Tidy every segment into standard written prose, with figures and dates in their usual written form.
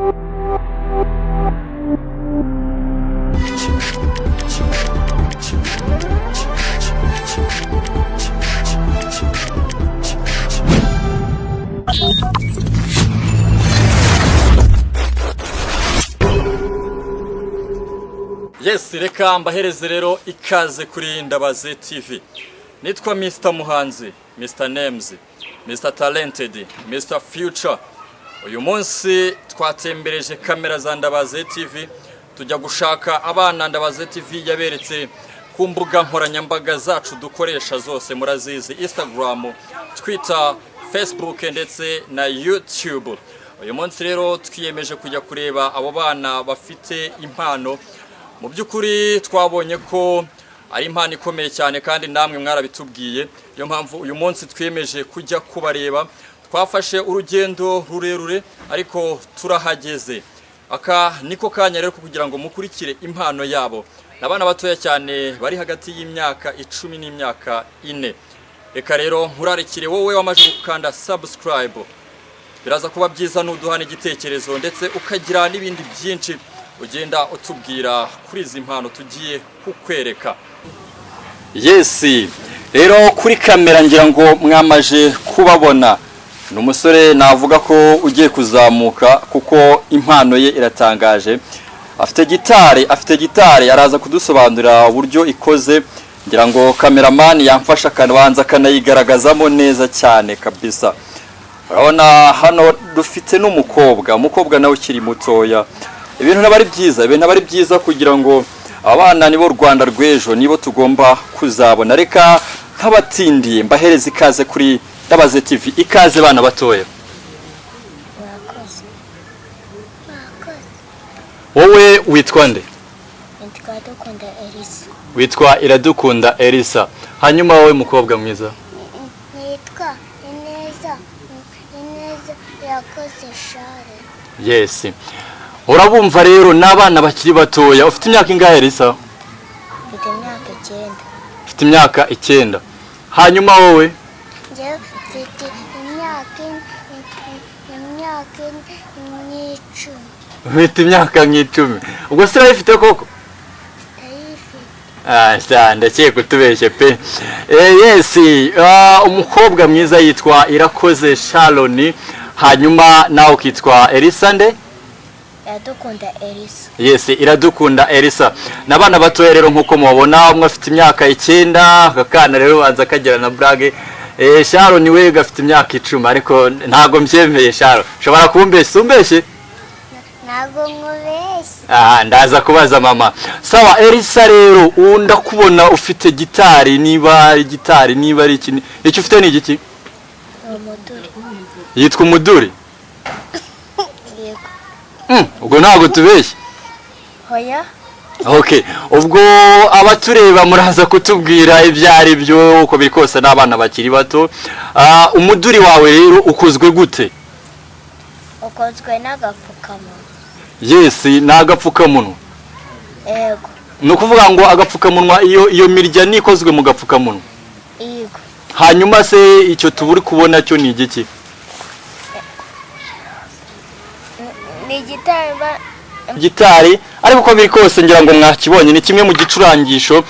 Yes, reka mbahereze rero ikaze kuri Ndabaziyetv. Nitwa Mr. Muhanzi, Mr. Names, Mr. Talented, Mr. Future. Uyu munsi twatembereje kamera za Ndabaziyetv tujya gushaka abana Ndabaziyetv yaberetse ku mbuga nkoranyambaga zacu dukoresha zose murazizi, Instagram, Twitter, Facebook ndetse na YouTube. Uyu munsi rero twiyemeje kujya kureba abo bana bafite impano. Mu byukuri twabonye ko ari impano ikomeye cyane kandi namwe mwarabitubwiye. Yo mpamvu uyu munsi twiyemeje kujya kubareba. Twafashe urugendo rurerure ariko turahageze. Aka niko kanya rero kugira ngo mukurikire impano yabo. Nabana batoya cyane bari hagati y'imyaka 10 n'imyaka 4. Reka rero nkurarikire wowe wamaje gukanda subscribe. Biraza kuba byiza nuduhana igitekerezo ndetse ukagira n'ibindi byinshi ugenda utubwira kuri Izimpano tugiye kukwereka. Yes, rero kuri kamera ngira ngo mwamaje kubabona. Numusore navuga ko ugiye kuzamuka kuko impano ye iratangaje. Afite gitari araza kudusobanurira uburyo ikoze. Ngira ngo cameraman yamfasha kanabanza kanayigaragazamo neza cyane kabisa. Urabona hano dufite n'umukobwa nawe ukiri mutoya. Ibintu nabari byiza kugira ngo abana nibo Rwanda rw'ejo nibo tugomba kuzabona. Reka nkabatindiye mbahereze ikaze kuri Ndabaziyetv. Ikaze bana batoya. Wowe witwa nde? Ndikadukunda Elisa. Witwa Iradukunda Elisa. Hanyuma wowe mukobwa mwiza? Nitwa Ineza yakoze share. Yes. Urabumva rero n'abana bakiri batoya. Ufite imyaka ingahe Elisa? Mfite imyaka 9. Ufite imyaka 9. Hanyuma wowe? Nje mfite imyaka 10. Ufite imyaka 10. Ubwo se urayifite koko? Ndakeye kutubeshye pe. Yes, umukobwa mwiza yitwa Irakoze Sharon. Hanyuma nawe ukitwa Elisa nde? Iradukunda Elisa. Yes, Iradukunda Elisa. Nabana batoya rero nkuko mubabona umwe afite imyaka 9, akakana rero banza kagera na brage. Sharon we gafite imyaka 10 ariko ntago mbyemeye Sharon. Ushobora kumbeshye? Ntago nkubeshye. Ndaza kubaza mama. Sawa Elisa rero ndakubona ufite gitari, niba ari iki? Icyo ufite ni igiki? Umuduri. Yitwa umuduri? Ubwo ntago tubeshye. Hoya. Okay, ubwo abatureba muraza kutubwira ibyari byo uko bikose n'abana bakiri bato. Umuduri wawe rero ukozwe gute? Ukozwe n'agapfukamunwa. Yes, n'agapfukamunwa. Yego. Nukuvuga ngo agapfukamunwa iyo mirya nikozwe mu gapfukamunwa. Yego. Hanyuma se icyo tuburi kubona cyo ni igiki? Ni gitari ariko uko biri kose ngira ngo mwakibonye ni kimwe mu gicurangisho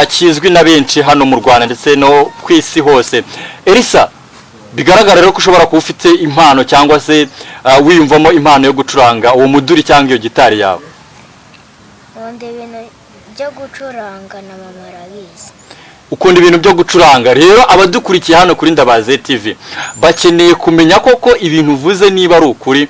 kizwi na benshi hano mu Rwanda ndetse no kwisi hose. Elisa, bigaragara rero ko ushobora kuba ufite impano cyangwa se wiyumvamo impano yo gucuranga uwo muduri cyangwa iyo gitari yawe. Ukunda ibintu byo gucuranga na mama arabizi. Ukunda ibintu byo gucuranga rero abadukurikiye hano kuri Ndabaziyetv bakeneye kumenya koko ibintu uvuze niba ari ukuri.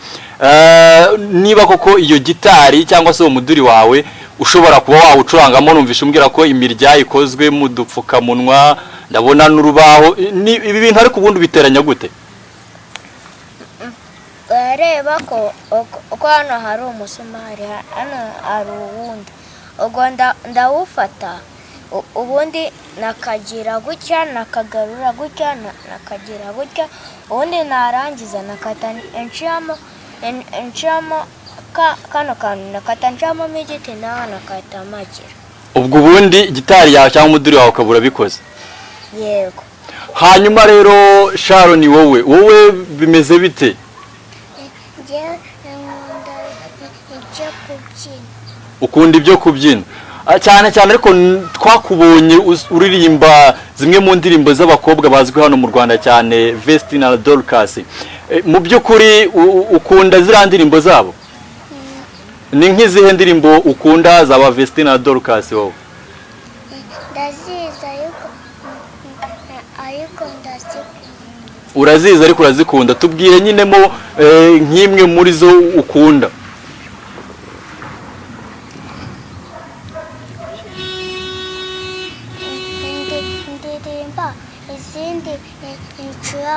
Niba koko iyo gitari cyangwa se uwo muduri wawe ushobora kuba wawucurangamo. Numvisha umbwira ko imirya ikozwe mu Mudupfukamunwa, ndabona n'urubaho. Ibi bintu ariko ubundi biteranya gute? Reba ko hano hari umusumari, hano hari uwundi. Ubwo ndawufata ubundi nakagira gutya, nakagarura gutya, nakagira gutya, ubundi narangiza nakata enchamo kano kantu nakata njamo igiti naho nakata magira. Ubwo ubundi gitari yawe cyangwa umuduri wawe ukabura bikoze? Yego. Hanyuma rero Sharon wowe bimeze bite? Je nkunda icyo kubyina. Ukunda ibyo kubyina cyane cyane, ariko twakubonye uririmba zimwe mu ndirimbo z'abakobwa bazwi hano mu Rwanda cyane, Vesti na Dorcas. Mu by'ukuri ukunda ziriya ndirimbo zabo? Ni nk'izihe ndirimbo ukunda zaba Vesti na Dorcas wowe? Ndazizi ariko ndazikunda. Urazizi ariko urazikunda. Tubwire nyinemo nk'imwe muri zo ukunda. Ndirimba izindi incura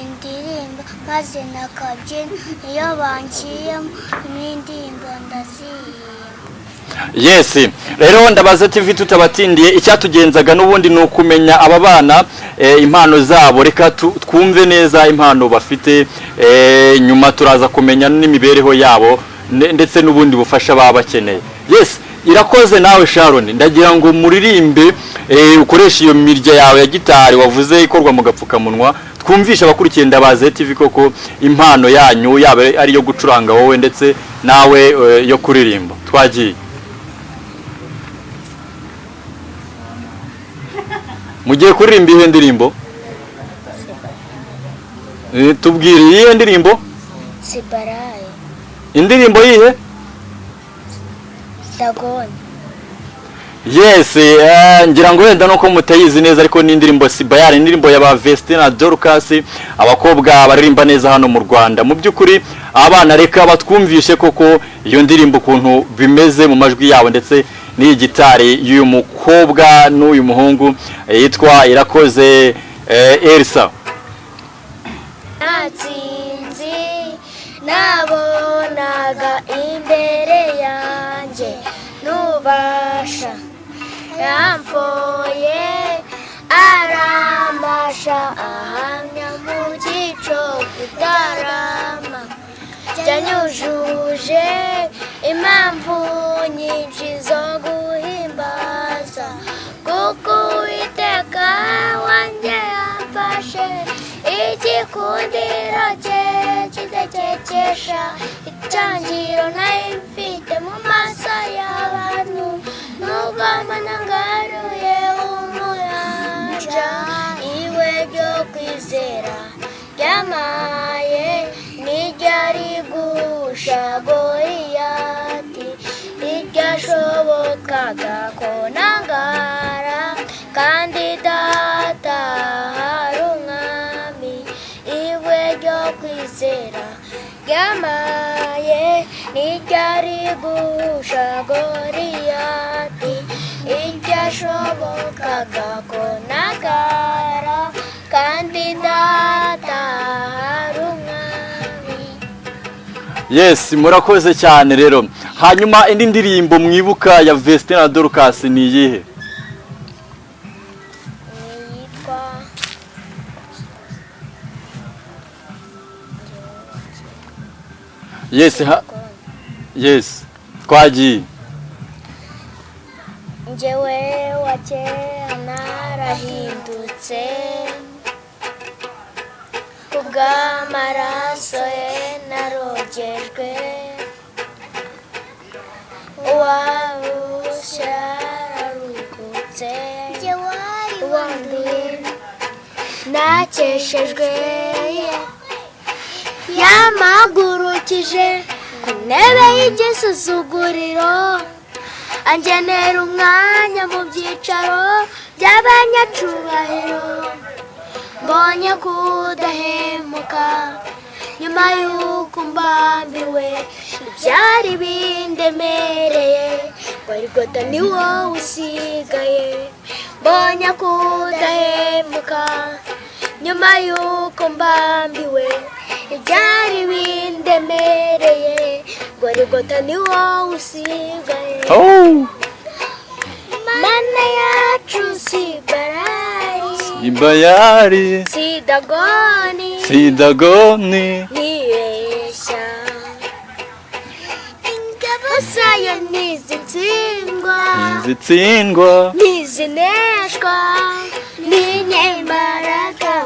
indirimbo maze nakabyina, iyo banciyemo n'indirimbo ndazihimba. Yes, rero Ndabaza TV tutabatindiye, icyatugenzaga n'ubundi ni ukumenya aba bana impano zabo. Reka twumve neza impano bafite, nyuma turaza kumenya n'imibereho yabo ndetse n'ubundi bufasha baba bakeneye. Yes, irakoze nawe Sharon, ndagira ngo muririmbe ukoresha iyo mirya yawe ya gitari wavuze ikorwa mu gapfukamunwa, twumvisha abakurikiye Ndabaza TV koko impano yanyu yaba ari yo gucuranga wowe ndetse nawe yo kuririmba. Twagiye. Mugiye kuririmba ihe ndirimbo? Tubwire iyi ndirimbo? Sibaraye. Indirimbo yihe? Dagoni. Yes, ngira ngo wenda nuko mutayizi neza, ariko ni indirimbo Sibayari, indirimbo ya Vesti na Dorcas, abakobwa baririmba neza hano mu Rwanda. Mu by'ukuri abana reka batwumvishe koko iyo ndirimbo kuntu bimeze mu majwi yabo ndetse ni gitari y'uyu mukobwa n'uyu muhungu yitwa Irakoze Elsa. Natsinzi nabonaga imbere yanjye n'ubasha yamfoye aramasha ahamya mu gico kutarama, byanyujuje impamvu nyinshi zo guhimbaza, kuko Uwiteka wanjye yamfashe igikundiro cye kidakekesha, itangiro nari mfite mu maso y'abantu, nubwo mbona ngaruye umuyanja, iwe byo kwizera ryamaye n'iryari gusha Goliyati, iryashobokaga ko nangara kandi data hari umwami, iwe ryo kwizera ryamaye n'iryari gusha Goliyati, iryashobokaga ko nangara kandi data hari umwami. Yes, murakoze cyane rero. Hanyuma indi ndirimbo mwibuka ya Vesti na Dorcas ni iyihe? Yes, yes, twagiye. Njyewe wa kera narahindutse, kubw'amaraso ye narogejwe, uwabusha yararugutse, wanduye nakeshejwe, yamagurukije ku ntebe y'igisuzuguriro, angenera umwanya mu byicaro by'abanyacubahiro, mbonye kudahemuka nyuma y'uko mbambiwe ibyari bindemereye, Golgota ni wowe usigaye, mbonye kudahemuka nyuma y'uko mbambiwe ibyari bindemereye, Golgota ni wowe usigaye. Mana yacu Sibayari, Sidagoni nibeshya, ingabo zayo ntizitsindwa ntizineshwa n'inyembaraga.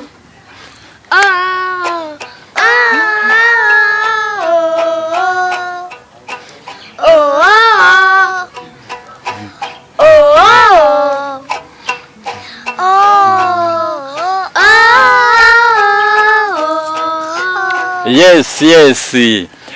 Yes.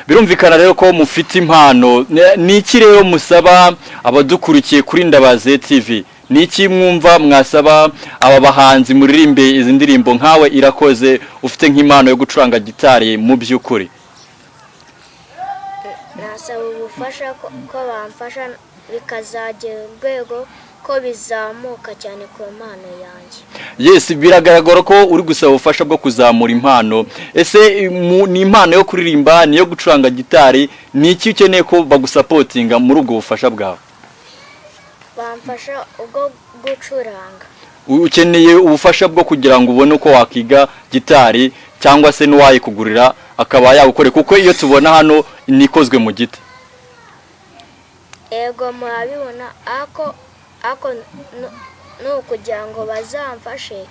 Birumvikana rero ko mufite impano. Ni iki rero musaba abadukurikiye kuri Ndabaziyetv? Ni iki mwumva mwasaba aba bahanzi muririmbe izi ndirimbo nkawe Irakoze ufite nk'impano yo gucuranga gitari mu by'ukuri? Nasaba ubufasha ko bamfasha bikazagera urwego ko bizamuka cyane ku mpano yanjye. Yes, biragaragara ko uri gusaba ubufasha bwo kuzamura impano. Ese ni impano yo kuririmba, ni yo gucuranga gitari, ni iki ukeneye ko bagusapotinga muri ubwo bufasha bwawe? Bamfasha ubwo gucuranga. Ukeneye ubufasha bwo kugira ngo ubone uko wakiga gitari cyangwa se n'uwayikugurira akaba yagukore, kuko iyo tubona hano nikozwe mu giti. Ego murabibona ako nukugira ngo bazamfashe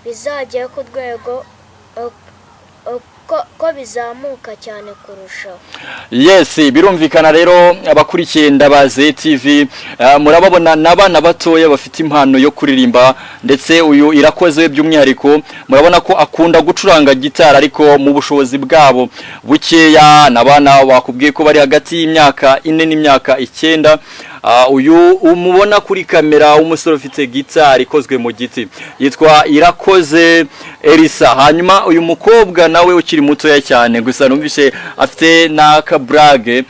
bizajye ku rwego ko bizamuka cyane kurushaho. Yes, birumvikana rero abakurikiye Ndabaziyetv murababona nabana batoya bafite impano yo kuririmba, ndetse uyu Irakoze by'umwihariko murabona ko akunda gucuranga gitari ariko mu bushobozi bwabo bukeya. Nabana bakubwiye ko bari hagati y'imyaka 4 n'imyaka 9. Uyu umubona kuri kamera umusore ufite gitari ikozwe mu giti yitwa Irakoze Elisa. Hanyuma uyu mukobwa nawe ukiri mutoya cyane, gusa numvise afite n'akabrage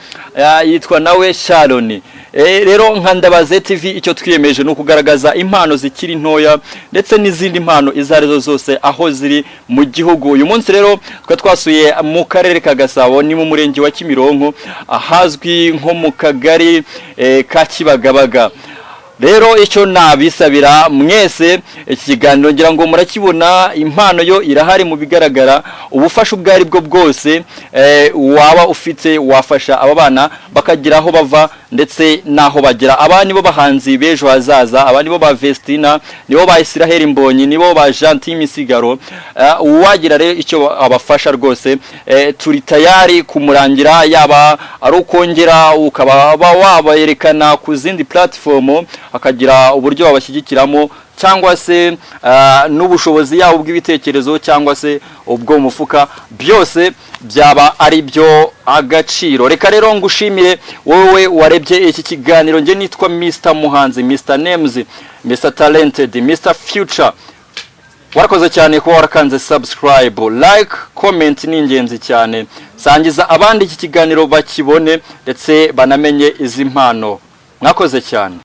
yitwa nawe Sharon. Rero nka Ndabaziyetv icyo twiyemeje no kugaragaza impano zikiri ntoya ndetse n'izindi impano izarizo zose aho ziri mu gihugu. Uyu munsi rero twasuye mu karere ka Gasabo, ni mu murenge wa Kimironko, ahazwi nko mu kagari ka Kibagabaga. Rero icyo nabisabira mwese, iki kiganiro ngira ngo murakibona, impano yo irahari mu bigaragara. Ubufasha ubwari bwo bwose waba ufite wafasha aba bana bakagira aho bava ndetse naho bagera. Aba nibo bahanzi bejo hazaza, aba nibo ba Vestina, nibo ba Israel Mbonyi, nibo ba Gentil Misigaro. Uwagira rero icyo abafasha rwose turi tayari kumurangira, yaba ari ukongera ukaba wabayerekana ku zindi platform akagira uburyo babashyigikiramo, cyangwa se n'ubushobozi yabo bw'ibitekerezo cyangwa se ubwo mufuka, byose byaba ari byo agaciro. Reka rero ngushimire wowe warebye iki kiganiro. Nge nitwa Mr Muhanzi, Mr Names, Mr Talented, Mr Future. Warakoze cyane ko warakanze subscribe, like, comment ni ingenzi cyane. Sangiza abandi iki kiganiro bakibone ndetse banamenye izi mpano. Mwakoze cyane.